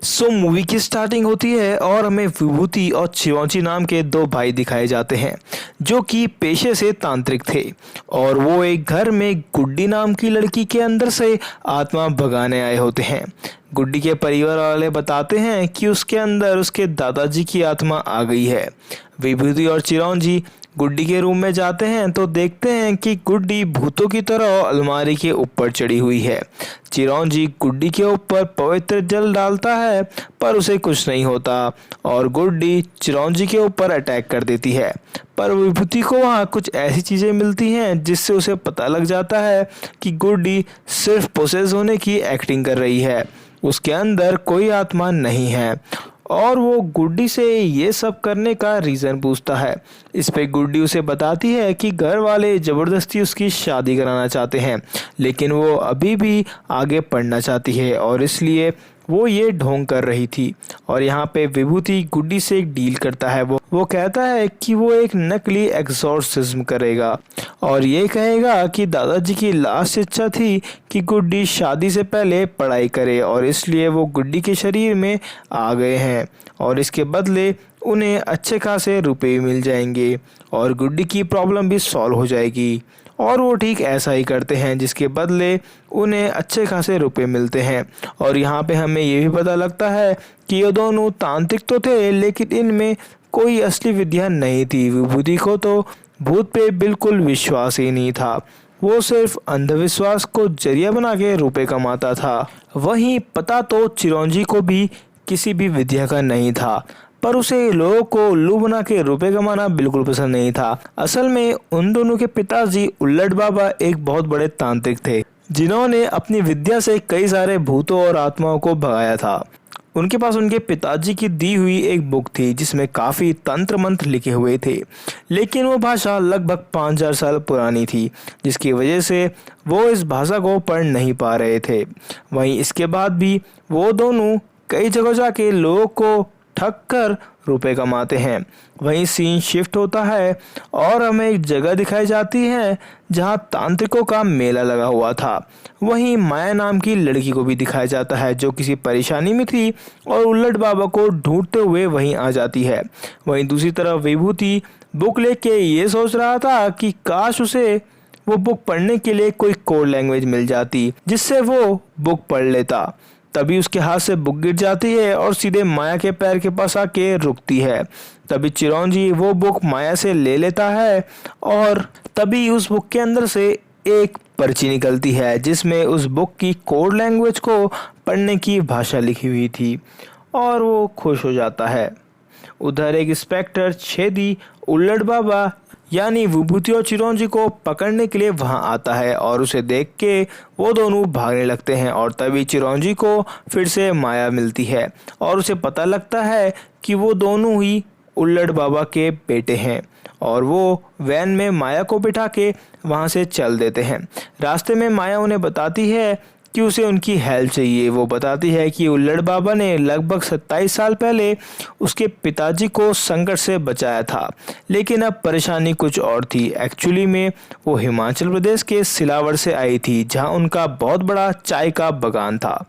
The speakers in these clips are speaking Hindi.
मूवी की स्टार्टिंग होती है और हमें विभूति और चिरौंजी नाम के दो भाई दिखाए जाते हैं जो कि पेशे से तांत्रिक थे। और वो एक घर में गुड्डी नाम की लड़की के अंदर से आत्मा भगाने आए होते हैं। गुड्डी के परिवार वाले बताते हैं कि उसके अंदर उसके दादाजी की आत्मा आ गई है। विभूति और चिरौंजी गुड्डी के रूम में जाते हैं तो देखते हैं कि गुड्डी भूतों की तरह अलमारी के ऊपर चढ़ी हुई है। चिरौंजी गुड्डी के ऊपर पवित्र जल डालता है पर उसे कुछ नहीं होता और गुड्डी चिरौंजी के ऊपर अटैक कर देती है। पर विभूति को वहाँ कुछ ऐसी चीज़ें मिलती हैं जिससे उसे पता लग जाता है कि गुड्डी सिर्फ पोसेस होने की एक्टिंग कर रही है, उसके अंदर कोई आत्मा नहीं है। और वो गुड्डी से ये सब करने का रीज़न पूछता है। इस पे गुड्डी उसे बताती है कि घर वाले ज़बरदस्ती उसकी शादी कराना चाहते हैं, लेकिन वो अभी भी आगे पढ़ना चाहती है और इसलिए वो ये ढोंग कर रही थी। और यहाँ पे विभूति गुड्डी से एक डील करता है। वो कहता है कि वो एक नकली एक्सोर्सिज्म करेगा और ये कहेगा कि दादाजी की लास्ट इच्छा थी कि गुड्डी शादी से पहले पढ़ाई करे और इसलिए वो गुड्डी के शरीर में आ गए हैं और इसके बदले उन्हें अच्छे खासे रुपए मिल जाएंगे और गुड्डी की प्रॉब्लम भी सॉल्व हो जाएगी। और वो ठीक ऐसा ही करते हैं जिसके बदले उन्हें अच्छे खासे रुपए मिलते हैं। और यहाँ पे हमें ये भी पता लगता है कि ये दोनों तांत्रिक तो थे लेकिन इनमें कोई असली विद्या नहीं थी। विभूति को तो भूत पे बिल्कुल विश्वास ही नहीं था, वो सिर्फ अंधविश्वास को जरिया बना के रुपए कमाता था। वहीं पता तो चिरौंजी को भी किसी भी विद्या का नहीं था, पर उसे लोगों को उल्लू बना के रुपए कमाना बिल्कुल पसंद नहीं था। असल में उन दोनों के पिताजी उल्लड़ बाबा एक बहुत बड़े तांत्रिक थे जिन्होंने अपनी विद्या से कई सारे भूतों और आत्माओं को भगाया था। उनके पास उनके पिताजी की दी हुई एक बुक थी जिसमें काफ़ी तंत्र मंत्र लिखे हुए थे, लेकिन वो भाषा लगभग 5000 साल पुरानी थी जिसकी वजह से वो इस भाषा को पढ़ नहीं पा रहे थे। वहीं इसके बाद भी वो दोनों कई जगह जाके लोगों को ठग कर रुपए कमाते हैं। वहीं सीन शिफ्ट होता है और हमें एक जगह दिखाई जाती है जहां तांत्रिकों का मेला लगा हुआ था। वहीं माया नाम की लड़की को भी दिखाया जाता है जो किसी परेशानी में थी और उल्लड़ बाबा को ढूंढते हुए वहीं आ जाती है। वहीं दूसरी तरफ विभूति बुक लेके ये सोच रहा था कि काश उसे वो बुक पढ़ने के लिए कोई कोड लैंग्वेज मिल जाती जिससे वो बुक पढ़ लेता। तभी उसके हाथ से बुक गिर जाती है और सीधे माया के पैर के पास आके रुकती है। तभी चिरौंजी वो बुक माया से ले लेता है और तभी उस बुक के अंदर से एक पर्ची निकलती है जिसमें उस बुक की कोड लैंग्वेज को पढ़ने की भाषा लिखी हुई थी और वो खुश हो जाता है। उधर एक इंस्पेक्टर छेदी उल्लड़ बाबा यानी विभूति और चिरौंजी को पकड़ने के लिए वहां आता है और उसे देख के वो दोनों भागने लगते हैं। और तभी चिरौंजी को फिर से माया मिलती है और उसे पता लगता है कि वो दोनों ही उल्लड़ बाबा के बेटे हैं और वो वैन में माया को बिठा के वहां से चल देते हैं। रास्ते में माया उन्हें बताती है कि उसे उनकी हेल्प चाहिए। वो बताती है कि उल्लड़ बाबा ने लगभग 27 साल पहले उसके पिताजी को संकट से बचाया था, लेकिन अब परेशानी कुछ और थी। एक्चुअली में वो हिमाचल प्रदेश के सिलावर से आई थी जहां उनका बहुत बड़ा चाय का बागान था,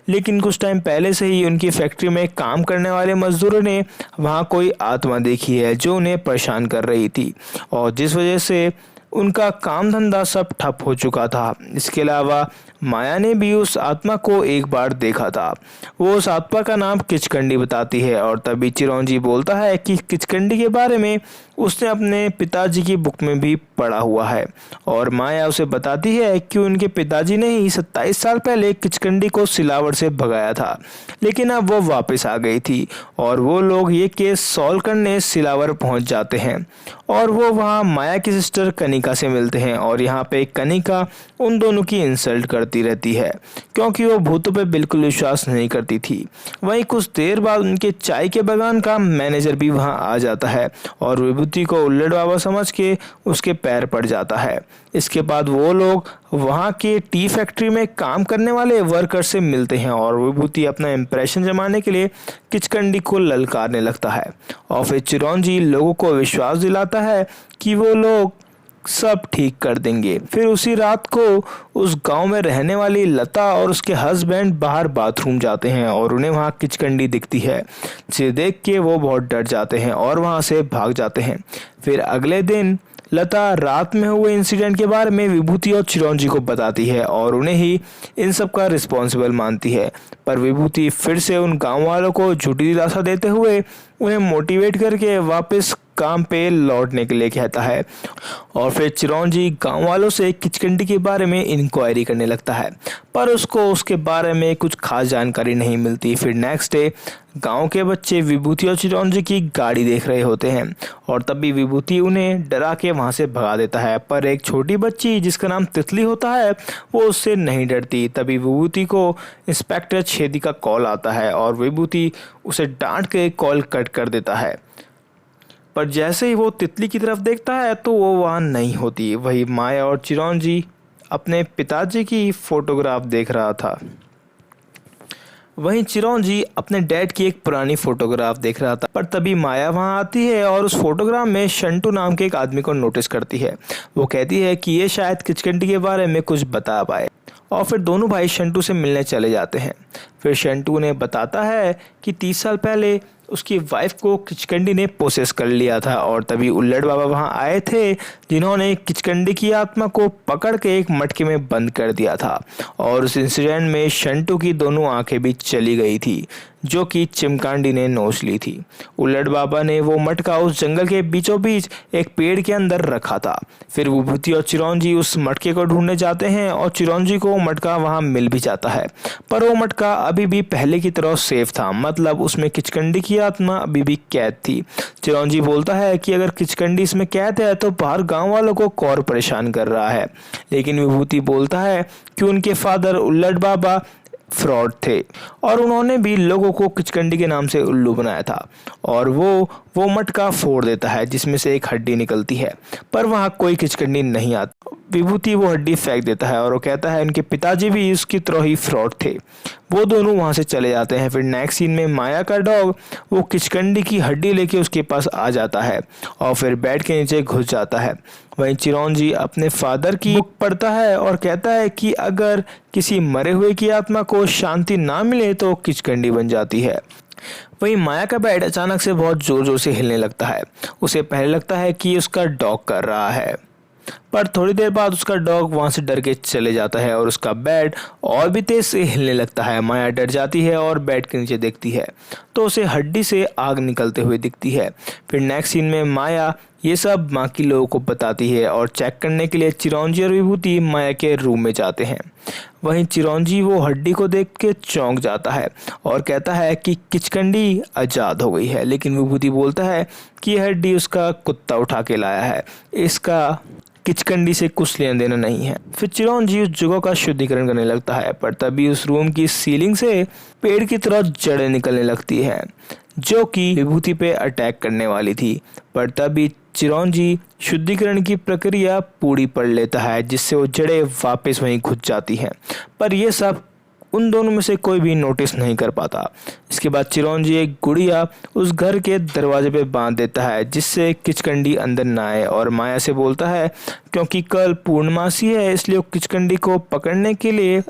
लेकिन कुछ टाइम पहले से ही उनकी फैक्ट्री में काम करने वाले मजदूरों ने वहां कोई आत्मा देखी है जो उन्हें परेशान कर रही थी और जिस वजह से उनका काम धंधा सब ठप हो चुका था। इसके अलावा माया ने भी उस आत्मा को एक बार देखा था। वो उस आत्मा का नाम किचकंडी बताती है और तभी चिरौंजी बोलता है कि किचकंडी के बारे में उसने अपने पिताजी की बुक में भी पढ़ा हुआ है और माया उसे बताती है कि उनके पिताजी ने ही 27 साल पहले किचकंडी को सिलावर से भगाया था, लेकिन अब वो वापस आ गई थी और वो लोग ये केस सॉल्व करने सिलावर पहुंच जाते हैं और वो वहाँ माया की सिस्टर कनिका से मिलते हैं। और यहाँ पे कनिका उन दोनों की इंसल्ट करती रहती है क्योंकि वो भूतों पे बिल्कुल विश्वास नहीं करती थी। वहीं कुछ देर बाद उनके चाय के बागान का मैनेजर भी वहां आ जाता है और विभूति को उल्लड़ बाबा समझ के उसके पैर पड़ जाता है। इसके बाद वो लोग वहां के टी फैक्ट्री में काम करने वाले वर्कर से मिलते हैं और विभूति अपना इंप्रेशन जमाने के लिए किचकंडी को ललकारने लगता है और फिर चिरौंजी लोगों को विश्वास दिलाता है कि वो लोग सब ठीक कर देंगे। फिर उसी रात को उस गांव में रहने वाली लता और उसके हस्बैंड बाहर बाथरूम जाते हैं और उन्हें वहां किचकंडी दिखती है, जिसे देख के वो बहुत डर जाते हैं और वहां से भाग जाते हैं। फिर अगले दिन लता रात में हुए इंसिडेंट के बारे में विभूति और चिरंजी को बताती है और उन्हें ही इन सब का रिस्पॉन्सिबल मानती है। पर विभूति फिर से उन गांव वालों को झूठी दिलासा देते हुए उन्हें मोटिवेट करके वापस काम पे लौटने के लिए कहता है और फिर चिरंजी गांव वालों से किचकंडी के बारे में इंक्वायरी करने लगता है, पर उसको उसके बारे में कुछ खास जानकारी नहीं मिलती। फिर नेक्स्ट डे गांव के बच्चे विभूति और चिरंजी की गाड़ी देख रहे होते हैं और तभी विभूति उन्हें डरा के वहां से भगा देता है, पर एक छोटी बच्ची जिसका नाम तितली होता है वो उससे नहीं डरती। तभी विभूति को इंस्पेक्टर छेदी का कॉल आता है और विभूति उसे डांट के कॉल कट कर देता है, पर जैसे ही वो तितली की तरफ देखता है तो वो वहाँ नहीं होती। वही माया और चिरंजी अपने पिताजी की फोटोग्राफ देख रहा था। वहीं चिरंजी अपने डैड की एक पुरानी फोटोग्राफ देख रहा था, पर तभी माया वहां आती है और उस फोटोग्राफ में शंटू नाम के एक आदमी को नोटिस करती है। वो कहती है कि ये शायद किचकंडी के बारे में कुछ बता पाए और फिर दोनों भाई शंटू से मिलने चले जाते हैं। फिर शंटू उन्हें बताता है कि 30 साल पहले उसकी वाइफ को किचकंडी ने पोसेस कर लिया था और तभी उल्लड़ बाबा वहां आए थे, जिन्होंने किचकंडी की आत्मा को पकड़ के एक मटके में बंद कर दिया था और उस इंसिडेंट में शंटू की दोनों आंखें भी चली गई थी, जो कि चिमकांडी ने नोच ली थी। उल्लड़ बाबा ने वो मटका उस जंगल के बीचों बीच एक पेड़ के अंदर रखा था। फिर विभूति और चिरंजी उस मटके को ढूंढने जाते हैं और चिरंजी को मटका वहां मिल भी जाता है, पर वो मटका अभी भी पहले की तरह सेफ था, मतलब उसमें किचकंडी की आत्मा अभी भी कैद थी। चिरंजी बोलता है कि अगर किचकंडी इसमें कैद है तो बाहर गांव वालों को कौर परेशान कर रहा है, लेकिन विभूति बोलता है कि उनके फादर उल्लड़ बाबा फ्रॉड थे और उन्होंने भी लोगों को किचकंडी के नाम से उल्लू बनाया था और वो मटका फोड़ देता है जिसमें से एक हड्डी निकलती है, पर वहां कोई किचकंडी नहीं आती। विभूति वो हड्डी फेंक देता है और वो कहता है उनके पिताजी भी उसकी तरह ही फ्रॉड थे। वो दोनों वहां से चले जाते हैं। फिर नेक्स्ट सीन में माया का डॉग वो किचकंडी की हड्डी लेके उसके पास आ जाता है और फिर बेड के नीचे घुस जाता है। वहीं चिरंजी अपने फादर की बुक पढ़ता है और कहता है कि अगर किसी मरे हुए की आत्मा को शांति ना मिले तो किचकंडी बन जाती है। वहीं माया का बेड अचानक से बहुत जोर जोर से हिलने लगता है। उसे पहले लगता है कि उसका डॉग कर रहा है, पर थोड़ी देर बाद उसका डॉग वहां से डर के चले जाता है और उसका बेड और भी तेज से हिलने लगता है। माया डर जाती है और बेड के नीचे देखती है तो उसे हड्डी से आग निकलते हुए दिखती है। फिर नेक्स्ट सीन में माया ये सब बाकी लोगों को बताती है और चेक करने के लिए चिरंजी और विभूति माया के रूम में जाते हैं। वहीं चिरंजी वो हड्डी को देख के चौंक जाता है और कहता है कि किचकंडी आजाद हो गई है, लेकिन विभूति बोलता है कि यह हड्डी उसका कुत्ता उठा के लाया है, इसका किचकंडी से कुछ लेना देना नहीं है। फिर चिरंजी उस जगह का शुद्धिकरण करने लगता है, पर तभी उस रूम की सीलिंग से पेड़ की तरह जड़ें निकलने लगती हैं जो कि विभूति पे अटैक करने वाली थी, पर तभी चिरंजी शुद्धिकरण की प्रक्रिया पूरी पढ़ लेता है जिससे वो जड़ें वापस वहीं घुस जाती हैं, पर यह सब उन दोनों में से कोई भी नोटिस नहीं कर पाता। इसके बाद चिरंजी एक गुड़िया उस घर के दरवाजे पे बांध देता है जिससे किचकंडी अंदर ना आए और माया से बोलता है क्योंकि कल पूर्णमासी है इसलिए किचकंडी को पकड़ने के लिए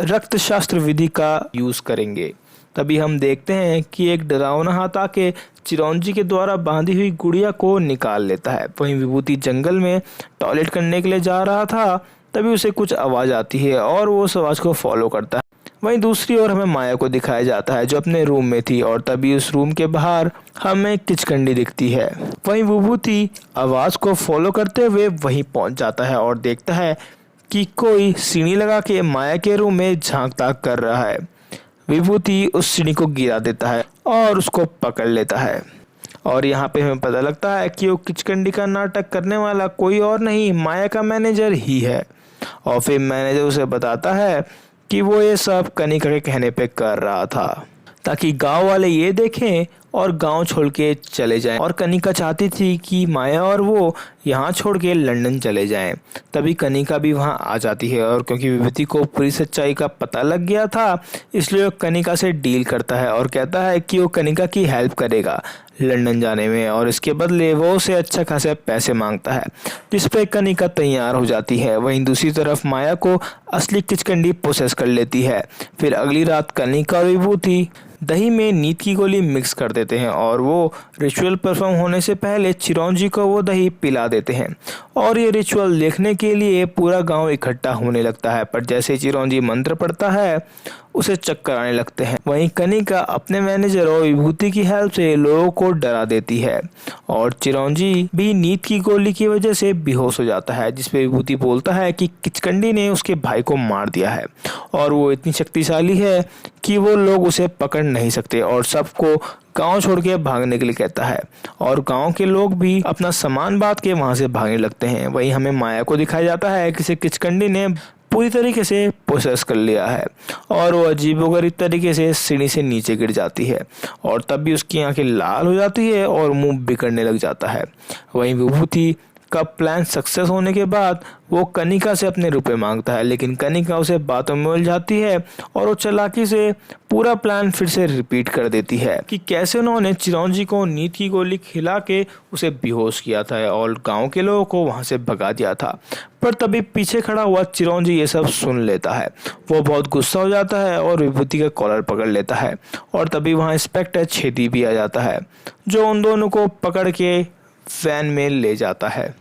रक्त शास्त्र विधि का यूज करेंगे। तभी हम देखते हैं कि एक डरावना हाथ आके चिरंजी के द्वारा बांधी हुई गुड़िया को निकाल लेता है। वहीं विभूति जंगल में टॉयलेट करने के लिए जा रहा था, तभी उसे कुछ आवाज आती है और वो उस आवाज को फॉलो करता है। वहीं दूसरी ओर हमें माया को दिखाया जाता है जो अपने रूम में थी और तभी उस रूम के बाहर हमें किचकंडी दिखती है। वहीं विभूति आवाज को फॉलो करते हुए वहीं पहुंच जाता है और देखता है कि कोई सीढ़ी लगा के माया के रूम में झांक ताक कर रहा है। विभूति उस सीढ़ी को गिरा देता है और उसको पकड़ लेता है और यहाँ पे हमें पता लगता है कि वो किचकंडी का नाटक करने वाला कोई और नहीं माया का मैनेजर ही है। और फिर मैनेजर उसे बताता है कि वो ये सब कनिका के कहने पे कर रहा था ताकि गांव वाले ये देखें और गांव छोड़ के चले जाएं। और कनिका चाहती थी कि माया और वो यहाँ छोड़ के लंदन चले जाएं। तभी कनिका भी वहाँ आ जाती है और क्योंकि विभूति को पूरी सच्चाई का पता लग गया था इसलिए वो कनिका से डील करता है और कहता है कि वो कनिका की हेल्प करेगा, लंदन जाने में और इसके बदले वो उसे अच्छा खासे पैसे मांगता है, जिस पे कनिका तैयार हो जाती है। वहीं दूसरी तरफ माया को असली किचकंडी पोसेस कर लेती है। फिर अगली रात कनिका और विभूति दही में नींद की गोली मिक्स कर देते हैं और वो रिचुअल परफॉर्म होने से पहले चिरौंजी को वो दही पिला देते हैं और ये रिचुअल देखने के लिए पूरा गांव इकट्ठा होने लगता है। पर जैसे चिरौंजी मंत्र पढ़ता है उसे चक्कर आने लगते हैं। वहीं कनिका अपने मैनेजर और विभूति की हेल्प से लोगों को डरा देती है और चिरौंजी भी नींद की गोली की वजह से बेहोश हो जाता है, जिसपे विभूति बोलता है कि किचकंडी ने उसके भाई को मार दिया है और वो इतनी शक्तिशाली है कि वो लोग उसे पकड़ नहीं सकते और सबको गांव छोड़ के भागने के लिए कहता है और गांव के लोग भी अपना सामान बांध के वहां से भागने लगते हैं। वहीं हमें माया को दिखाया जाता है कि किचकंडी ने पूरी तरीके से प्रोसेस कर लिया है और वो अजीबोगरीब तरीके से सीढ़ी से नीचे गिर जाती है और तब भी उसकी आंखें लाल हो जाती है और मुंह बिगड़ने लग जाता है। वहीं विभूति का प्लान सक्सेस होने के बाद वो कनिका से अपने रुपए मांगता है, लेकिन कनिका उसे बातों में उलझाती है और वो चालाकी से पूरा प्लान फिर से रिपीट कर देती है कि कैसे उन्होंने चिरौंजी को नींद की गोली खिला के उसे बेहोश किया था और गांव के लोगों को वहां से भगा दिया था। पर तभी पीछे खड़ा हुआ चिरौंजी ये सब सुन लेता है। वो बहुत गुस्सा हो जाता है और विभूति का कॉलर पकड़ लेता है और तभी वहाँ इंस्पेक्टर छेदी भी आ जाता है, जो उन दोनों को पकड़ के वैन में ले जाता है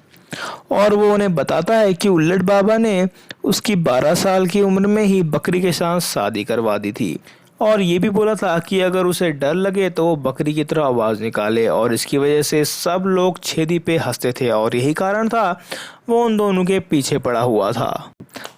और वो उन्हें बताता है कि उल्लड़ बाबा ने उसकी 12 साल की उम्र में ही बकरी के साथ शादी करवा दी थी और ये भी बोला था कि अगर उसे डर लगे तो वो बकरी की तरह आवाज़ निकाले और इसकी वजह से सब लोग छेदी पे हंसते थे और यही कारण था वो उन दोनों के पीछे पड़ा हुआ था।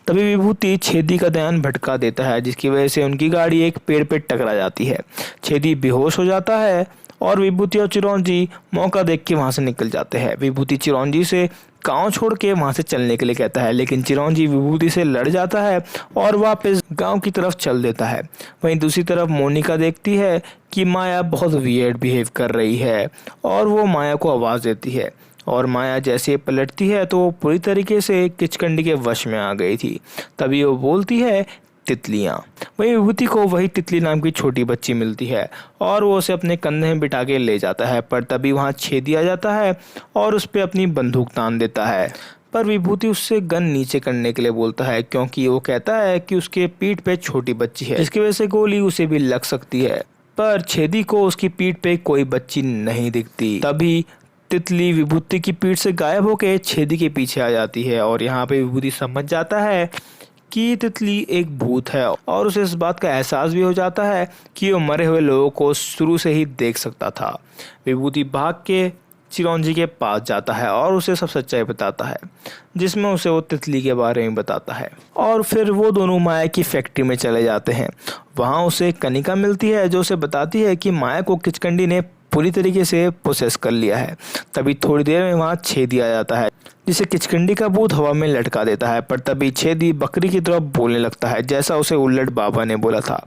तभी विभूति छेदी का ध्यान भटका देता है, जिसकी वजह से उनकी गाड़ी एक पेड़ पे टकरा जाती है। छेदी बेहोश हो जाता है और विभूति और चिरौंजी मौका देख के वहां से निकल जाते हैं। विभूति चिरौंजी से गांव छोड़ के वहां से चलने के लिए कहता है, लेकिन चिरौंजी विभूति से लड़ जाता है और वापस गांव की तरफ चल देता है। वहीं दूसरी तरफ मोनिका देखती है कि माया बहुत वियर्ड बिहेव कर रही है और वो माया को आवाज़ देती है और माया जैसे पलटती है तो वो पूरी तरीके से किचकंडी के वश में आ गई थी। तभी वो बोलती है तितलियाँ। वहीं विभूति को वही तितली नाम की छोटी बच्ची मिलती है और वो उसे अपने कंधे में बिठा के ले जाता है, पर तभी वहाँ छेदी आ जाता है और उस पर अपनी बंदूक तान देता है। पर विभूति उससे गन नीचे करने के लिए बोलता है क्योंकि वो कहता है कि उसके पीठ पे छोटी बच्ची है, जिसकी वजह से गोली उसे भी लग सकती है। पर छेदी को उसकी पीठ पे कोई बच्ची नहीं दिखती। तभी तितली विभूति की पीठ से गायब होकर छेदी के पीछे आ जाती है और यहाँ पे विभूति समझ जाता है कि तितली एक भूत है और उसे इस बात का एहसास भी हो जाता है कि वो मरे हुए लोगों को शुरू से ही देख सकता था। विभूति भाग के चिरौंजी के पास जाता है और उसे सब सच्चाई बताता है, जिसमें उसे वो तितली के बारे में बताता है और फिर वो दोनों माया की फैक्ट्री में चले जाते हैं। वहाँ उसे कनिका मिलती है जो उसे बताती है कि माया को किचकंडी ने पूरी तरीके से प्रोसेस कर लिया है। तभी थोड़ी देर में वहाँ छेदी आ जाता है, जिसे किचकंडी का भूत हवा में लटका देता है। पर तभी छेदी बकरी की तरफ बोलने लगता है, जैसा उसे उल्लड़ बाबा ने बोला था।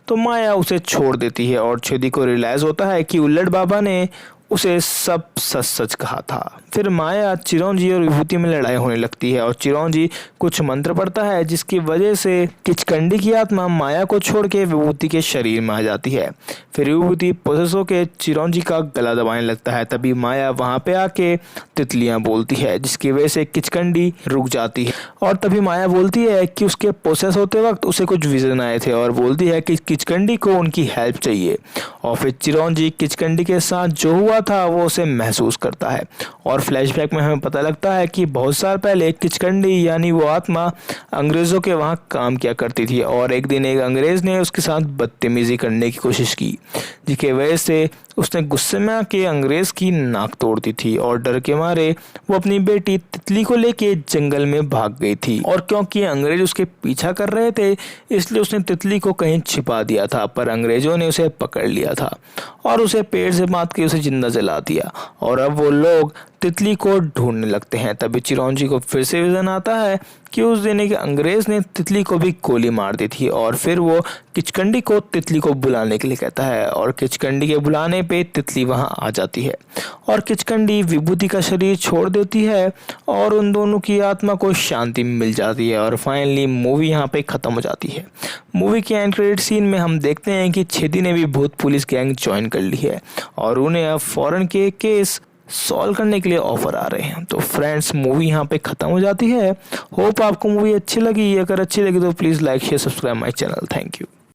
तो माया उसे छोड़ देती है और छेदी को रियलाइज होता है कि उल्लड़ बाबा ने उसे सब सच सच कहा था। फिर माया चिरौंजी और विभूति में लड़ाई होने लगती है और चिरौंजी कुछ मंत्र पढ़ता है, जिसकी वजह से किचकंडी की आत्मा माया को छोड़ के विभूति के शरीर में आ जाती है। फिर विभूति प्रोसेस होकर चिरौंजी का गला दबाने लगता है। तभी माया वहां पे आके तितलियां बोलती है, जिसकी वजह से किचकंडी रुक जाती है और तभी माया बोलती है कि उसके प्रोसेस होते वक्त उसे कुछ विजन आए थे और बोलती है कि किचकंडी को उनकी हेल्प चाहिए। और फिर चिरौंजी किचकंडी के साथ जो हुआ था वो उसे महसूस करता है और फ्लैशबैक में हमें पता लगता है कि बहुत साल पहले किचकंडी यानी वो आत्मा अंग्रेजों के वहां काम किया करती थी और एक दिन एक अंग्रेज ने उसके साथ बदतमीजी करने की कोशिश की, जिसकी वजह से उसने गुस्से में आके अंग्रेज की नाक तोड़ दी थी और डर के मारे वो अपनी बेटी तितली को लेके जंगल में भाग गई थी। और क्योंकि अंग्रेज उसके पीछा कर रहे थे इसलिए उसने तितली को कहीं छिपा दिया था, पर अंग्रेजों ने उसे पकड़ लिया था और उसे पेड़ से बांध के उसे जिंदा जला दिया और अब वो लोग तितली को ढूंढने लगते हैं। तभी चिरौंजी को फिर से विजन आता है कि उस दिन एक अंग्रेज ने तितली को भी गोली मार दी थी और फिर वो किचकंडी को तितली को बुलाने के लिए कहता है और किचकंडी के बुलाने पे तितली वहां आ जाती है और किचकंडी विभूति का शरीर छोड़ देती है और उन दोनों की आत्मा को शांति मिल जाती है और फाइनली मूवी यहाँ पे ख़त्म हो जाती है। मूवी के एंड क्रेडिट सीन में हम देखते हैं कि छेदी ने भी भूत पुलिस गैंग ज्वाइन कर ली है और उन्हें अब फॉरेन के केस सॉल्व करने के लिए ऑफर आ रहे हैं। तो फ्रेंड्स, मूवी यहाँ पे ख़त्म हो जाती है। होप आपको मूवी अच्छी लगी। अगर अच्छी लगी तो please like share subscribe my channel. Thank you.